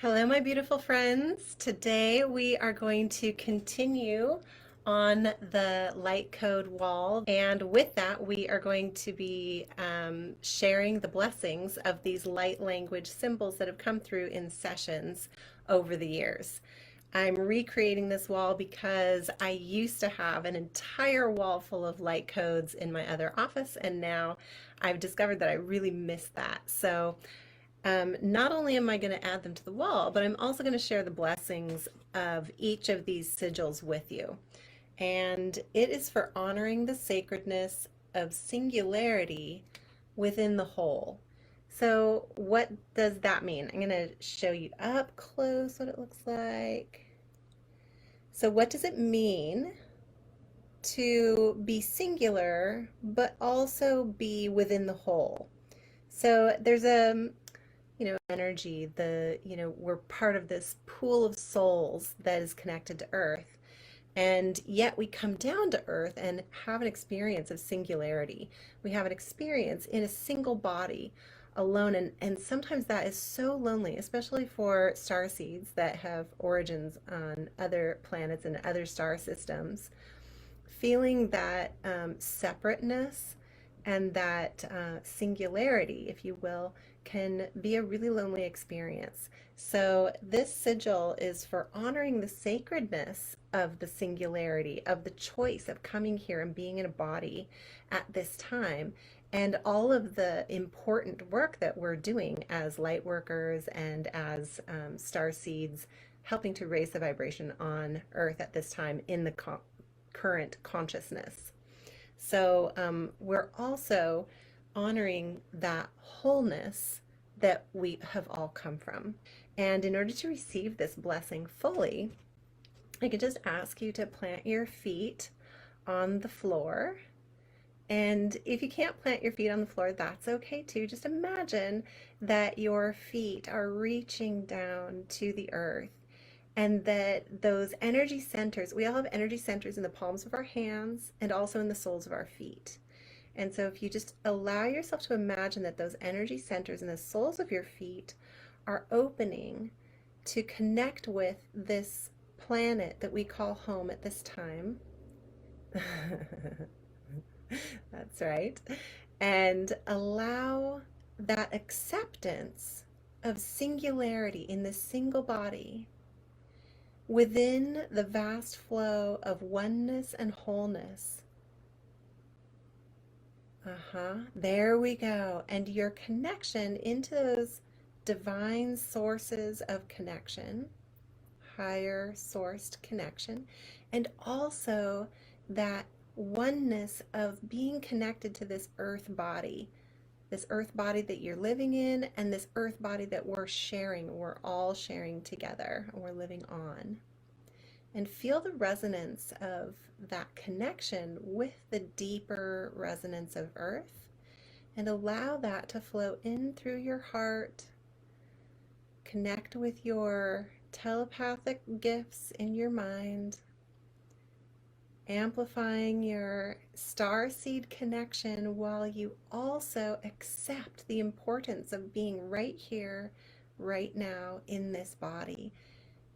Hello, my beautiful friends. Today we are going to continue on the light code wall. And with that, we are going to be sharing the blessings of these light language symbols that have come through in sessions over the years. I'm recreating this wall because I used to have an entire wall full of light codes in my other office, and now I've discovered that I really miss that. So not only am I going to add them to the wall, but I'm also going to share the blessings of each of these sigils with you. And it is for honoring the sacredness of singularity within the whole. So, what does that mean? I'm going to show you up close what it looks like. So, what does it mean to be singular, but also be within the whole? So, there's a energy, we're part of this pool of souls that is connected to Earth. And yet we come down to Earth and have an experience of singularity. We have an experience in a single body alone. And sometimes that is so lonely, especially for starseeds that have origins on other planets and other star systems. Feeling that separateness and that singularity, if you will, can be a really lonely experience. So this sigil is for honoring the sacredness of the singularity, of the choice of coming here and being in a body at this time, and all of the important work that we're doing as light workers and as star seeds, helping to raise the vibration on Earth at this time in the current consciousness. So we're also honoring that wholeness that we have all come from. And in order to receive this blessing fully, I could just ask you to plant your feet on the floor. And if you can't plant your feet on the floor, that's okay too. Just imagine that your feet are reaching down to the earth, and that those energy centers, we all have energy centers in the palms of our hands and also in the soles of our feet. And so if you just allow yourself to imagine that those energy centers in the soles of your feet are opening to connect with this planet that we call home at this time. That's right. And allow that acceptance of singularity in this single body within the vast flow of oneness and wholeness. There we go. And your connection into those divine sources of connection, higher sourced connection, and also that oneness of being connected to this earth body that you're living in, and this earth body that we're all sharing together, and we're living on. And feel the resonance of that connection with the deeper resonance of earth, and allow that to flow in through your heart. Connect with your telepathic gifts in your mind, amplifying your star seed connection while you also accept the importance of being right here, right now in this body,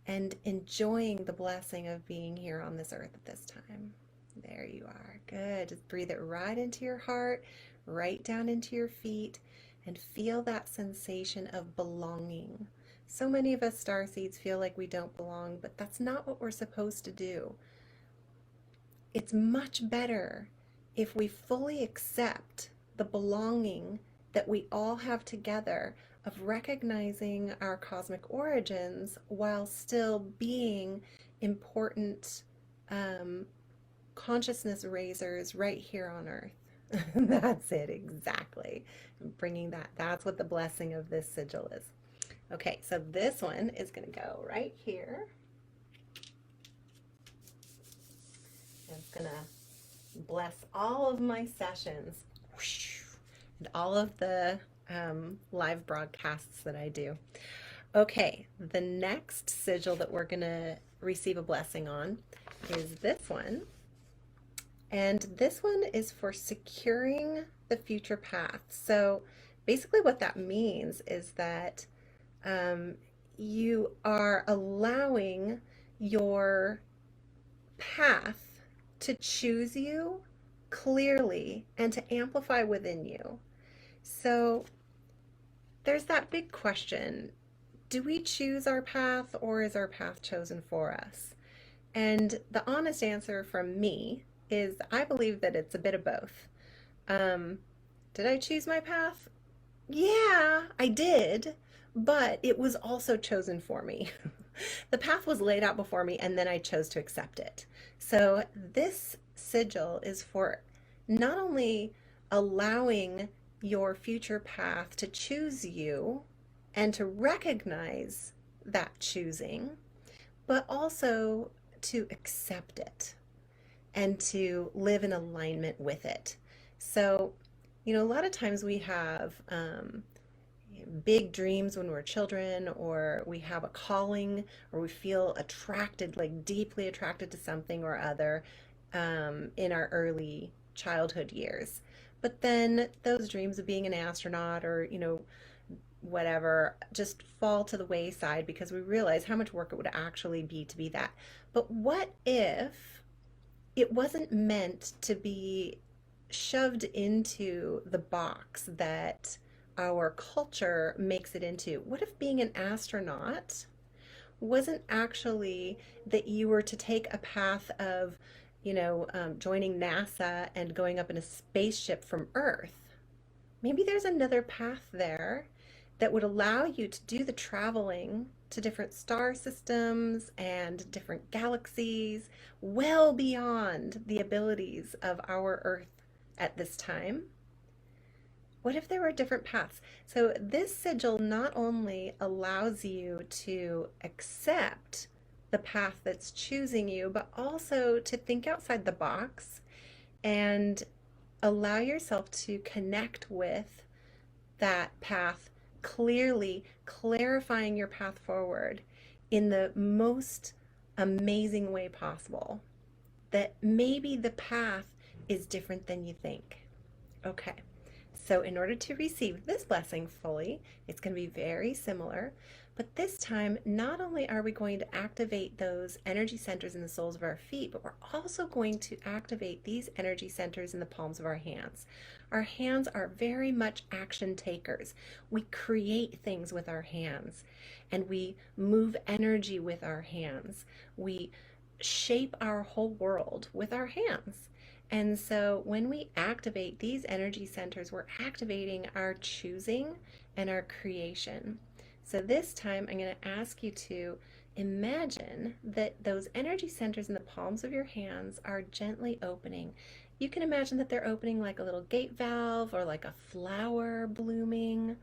and enjoying the blessing of being here on this earth at this time. There you are. Good. Just breathe it right into your heart, right down into your feet, and feel that sensation of belonging. So many of us star seeds feel like we don't belong, but that's not what we're supposed to do. It's much better if we fully accept the belonging that we all have together, of recognizing our cosmic origins while still being important consciousness raisers right here on Earth. That's it, exactly. Bringing that, that's what the blessing of this sigil is. Okay, so this one is going to go right here. It's going to bless all of my sessions and all of the live broadcasts that I do. Okay, the next sigil that we're going to receive a blessing on is this one. And this one is for securing the future path. So basically what that means is that you are allowing your path to choose you clearly and to amplify within you. So there's that big question. Do we choose our path, or is our path chosen for us? And the honest answer from me is I believe that it's a bit of both. Um, did I choose my path? Yeah, I did, but it was also chosen for me. The path was laid out before me, and then I chose to accept it. So this sigil is for not only allowing your future path to choose you and to recognize that choosing, but also to accept it and to live in alignment with it. So, a lot of times we have big dreams when we're children, or we have a calling, or we feel attracted, like deeply attracted to something or other in our early childhood years. But then those dreams of being an astronaut or, whatever, just fall to the wayside because we realize how much work it would actually be to be that. But what if it wasn't meant to be shoved into the box that our culture makes it into? What if being an astronaut wasn't actually that you were to take a path of, joining NASA and going up in a spaceship from Earth? Maybe there's another path there that would allow you to do the traveling to different star systems and different galaxies, well beyond the abilities of our Earth at this time. What if there were different paths? So this sigil not only allows you to accept the path that's choosing you, but also to think outside the box and allow yourself to connect with that path clearly, clarifying your path forward in the most amazing way possible. That maybe the path is different than you think. Okay. So in order to receive this blessing fully, it's going to be very similar, but this time, not only are we going to activate those energy centers in the soles of our feet, but we're also going to activate these energy centers in the palms of our hands. Our hands are very much action takers. We create things with our hands, and we move energy with our hands. We shape our whole world with our hands. And so when we activate these energy centers, we're activating our choosing and our creation. So this time I'm going to ask you to imagine that those energy centers in the palms of your hands are gently opening. You can imagine that they're opening like a little gate valve or like a flower blooming,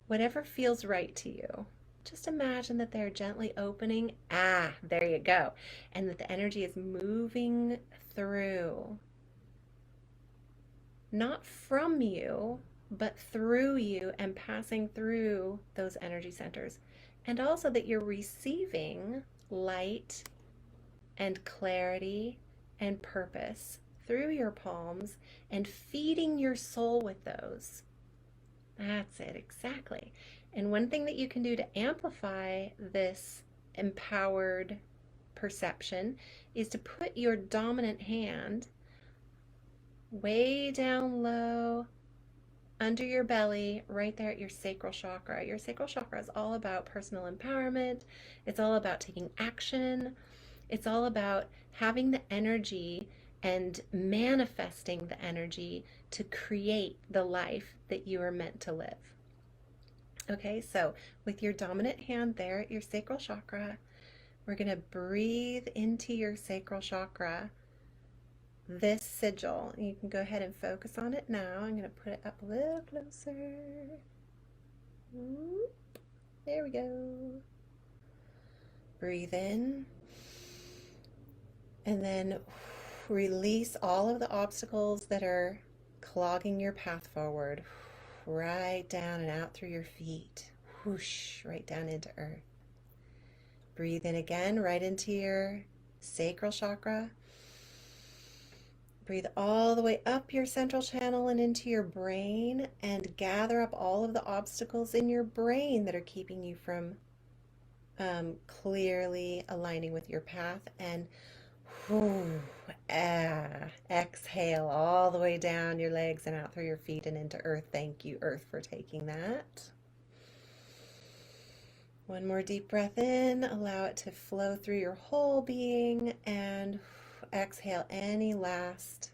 whatever feels right to you. Just imagine that they're gently opening. Ah, there you go. And that the energy is moving through. Not from you, but through you and passing through those energy centers. And also that you're receiving light and clarity and purpose through your palms and feeding your soul with those. That's it, exactly. And one thing that you can do to amplify this empowered perception is to put your dominant hand way down low under your belly, right there at your sacral chakra. Your sacral chakra is all about personal empowerment. It's all about taking action. It's all about having the energy and manifesting the energy to create the life that you are meant to live. Okay, so with your dominant hand there at your sacral chakra, we're going to breathe into your sacral chakra this sigil. You can go ahead and focus on it now. I'm going to put it up a little closer. There we go. Breathe in. And then release all of the obstacles that are clogging your path forward. Right down and out through your feet. Whoosh, right down into earth. Breathe in again, right into your sacral chakra. Breathe all the way up your central channel and into your brain, and gather up all of the obstacles in your brain that are keeping you from clearly aligning with your path, and whew, exhale all the way down your legs and out through your feet and into Earth. Thank you, Earth, for taking that. One more deep breath in, allow it to flow through your whole being, and exhale any last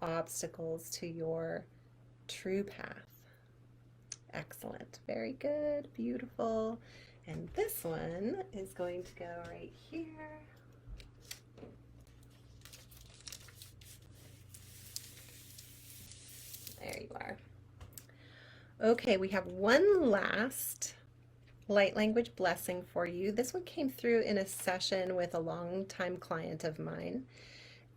obstacles to your true path. Excellent. Very good. Beautiful. And this one is going to go right here. There you are. Okay, we have one last light language blessing for you. This one came through in a session with a longtime client of mine,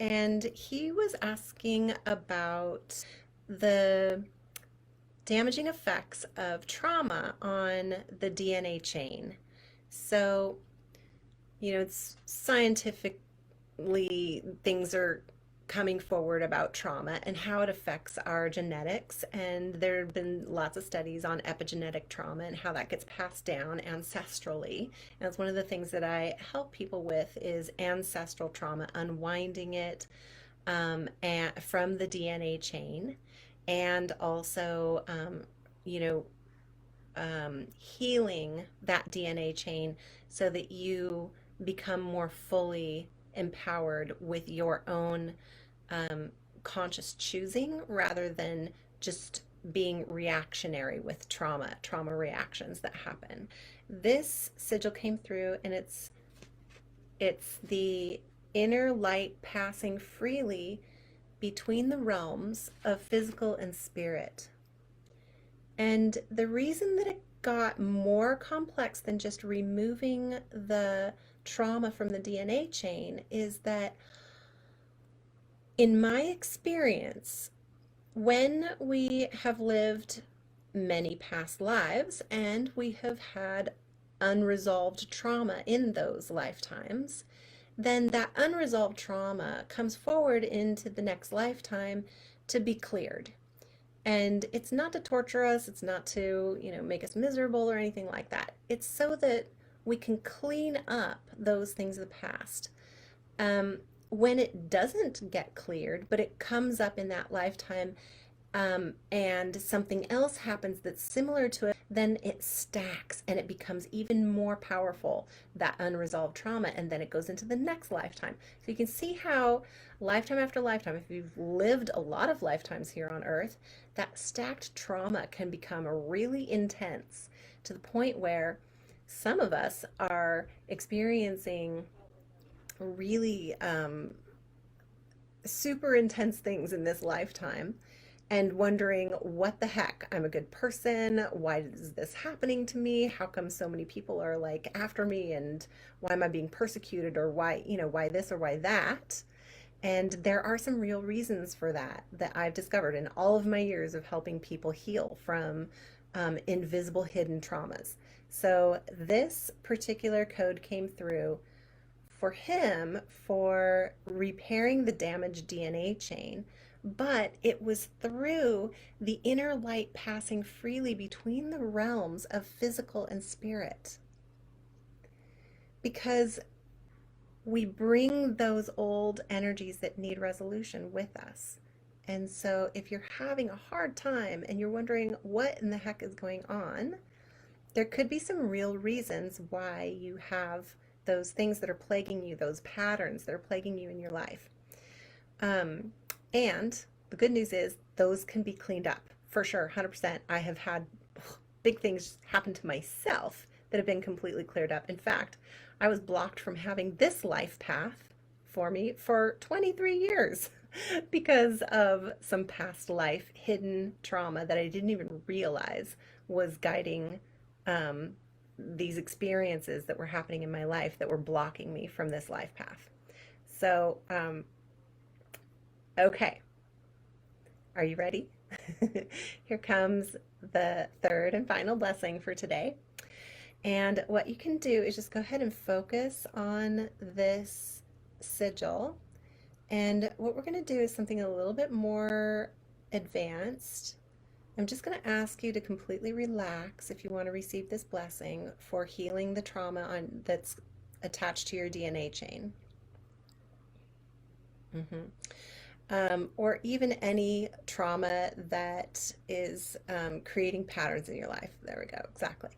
and he was asking about the damaging effects of trauma on the DNA chain. So, it's scientifically, things are coming forward about trauma and how it affects our genetics. And there have been lots of studies on epigenetic trauma and how that gets passed down ancestrally. And it's one of the things that I help people with is ancestral trauma, unwinding it and from the DNA chain, and also, healing that DNA chain so that you become more fully empowered with your own conscious choosing rather than just being reactionary with trauma reactions that happen. This sigil came through, and it's the inner light passing freely between the realms of physical and spirit. And the reason that it got more complex than just removing the trauma from the DNA chain is that, in my experience, when we have lived many past lives and we have had unresolved trauma in those lifetimes, then that unresolved trauma comes forward into the next lifetime to be cleared. And it's not to torture us, it's not to, make us miserable or anything like that. It's so that we can clean up those things of the past. When it doesn't get cleared, but it comes up in that lifetime, and something else happens that's similar to it, then it stacks and it becomes even more powerful, that unresolved trauma, and then it goes into the next lifetime. So you can see how lifetime after lifetime, if you've lived a lot of lifetimes here on Earth, that stacked trauma can become really intense to the point where some of us are experiencing really super intense things in this lifetime and wondering, what the heck? I'm a good person. Why is this happening to me? How come so many people are like after me, and why am I being persecuted, or why this or why that? And there are some real reasons for that I've discovered in all of my years of helping people heal from invisible hidden traumas. So this particular code came through for him for repairing the damaged DNA chain, but it was through the inner light passing freely between the realms of physical and spirit. Because we bring those old energies that need resolution with us. And so if you're having a hard time and you're wondering what in the heck is going on, there could be some real reasons why you have those things that are plaguing you, those patterns that are plaguing you in your life. And the good news is those can be cleaned up for sure, 100%. I have had big things happen to myself that have been completely cleared up. In fact, I was blocked from having this life path for me for 23 years because of some past life hidden trauma that I didn't even realize was guiding these experiences that were happening in my life that were blocking me from this life path. So, okay. Are you ready? Here comes the third and final blessing for today. And what you can do is just go ahead and focus on this sigil. And what we're going to do is something a little bit more advanced. I'm just going to ask you to completely relax if you want to receive this blessing for healing the trauma that's attached to your DNA chain. Or even any trauma that is creating patterns in your life. There we go, exactly.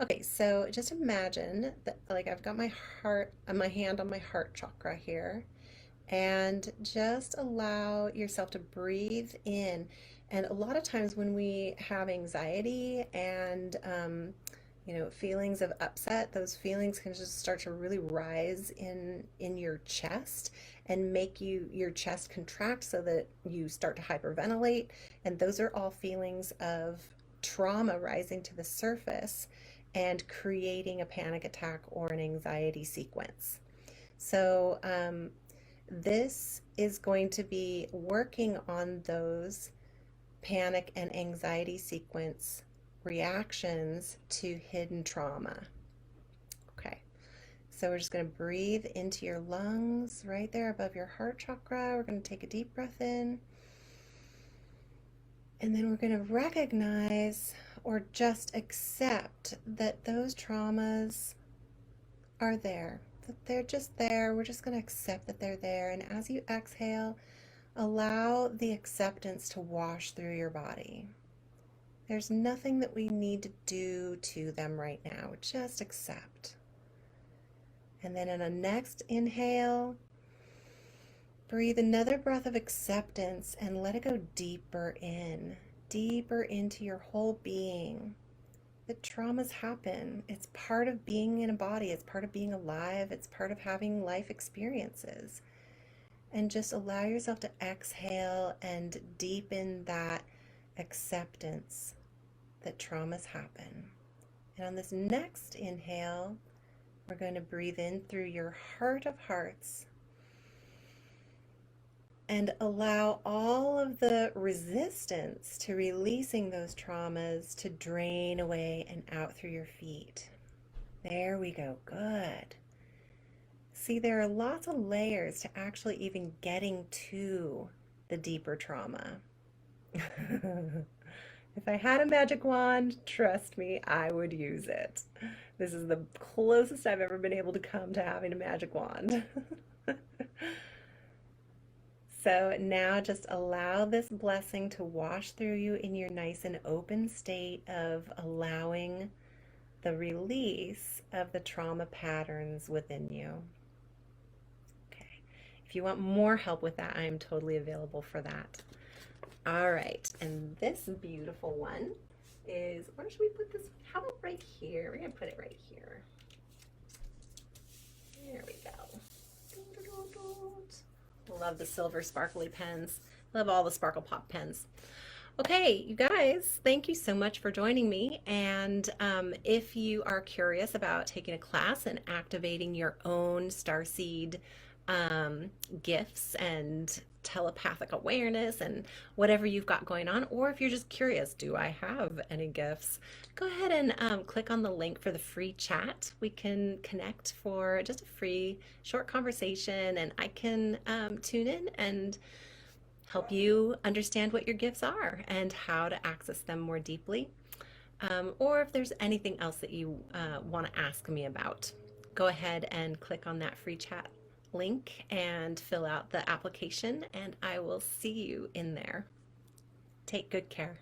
Okay, so just imagine that, like, I've got my heart, my hand on my heart chakra here, and just allow yourself to breathe in. And a lot of times when we have anxiety and feelings of upset, those feelings can just start to really rise in your chest and make your chest contract so that you start to hyperventilate. And those are all feelings of trauma rising to the surface and creating a panic attack or an anxiety sequence. So this is going to be working on those panic and anxiety sequence reactions to hidden trauma. Okay, so we're just going to breathe into your lungs right there above your heart chakra. We're going to take a deep breath in, and then we're going to recognize or just accept that those traumas are there, that they're just there. We're just going to accept that they're there. And as you exhale, allow the acceptance to wash through your body. There's nothing that we need to do to them right now. Just accept. And then in a next inhale, breathe another breath of acceptance and let it go deeper into your whole being. The traumas happen. It's part of being in a body. It's part of being alive. It's part of having life experiences. And just allow yourself to exhale and deepen that acceptance that traumas happen. And on this next inhale, we're going to breathe in through your heart of hearts and allow all of the resistance to releasing those traumas to drain away and out through your feet. There we go. Good. See, there are lots of layers to actually even getting to the deeper trauma. If I had a magic wand, trust me, I would use it. This is the closest I've ever been able to come to having a magic wand. So now just allow this blessing to wash through you in your nice and open state of allowing the release of the trauma patterns within you. Okay. If you want more help with that, I am totally available for that. All right, and this beautiful one is, where should we put this? How about right here? We're going to put it right here. There we go. Love the silver sparkly pens. Love all the Sparkle Pop pens. Okay, you guys, thank you so much for joining me. And if you are curious about taking a class and activating your own Starseed gifts and telepathic awareness and whatever you've got going on, or if you're just curious, do I have any gifts? Go ahead and click on the link for the free chat. We can connect for just a free short conversation, and I can tune in and help you understand what your gifts are and how to access them more deeply. Or if there's anything else that you want to ask me about, go ahead and click on that free chat link and fill out the application, and I will see you in there. Take good care.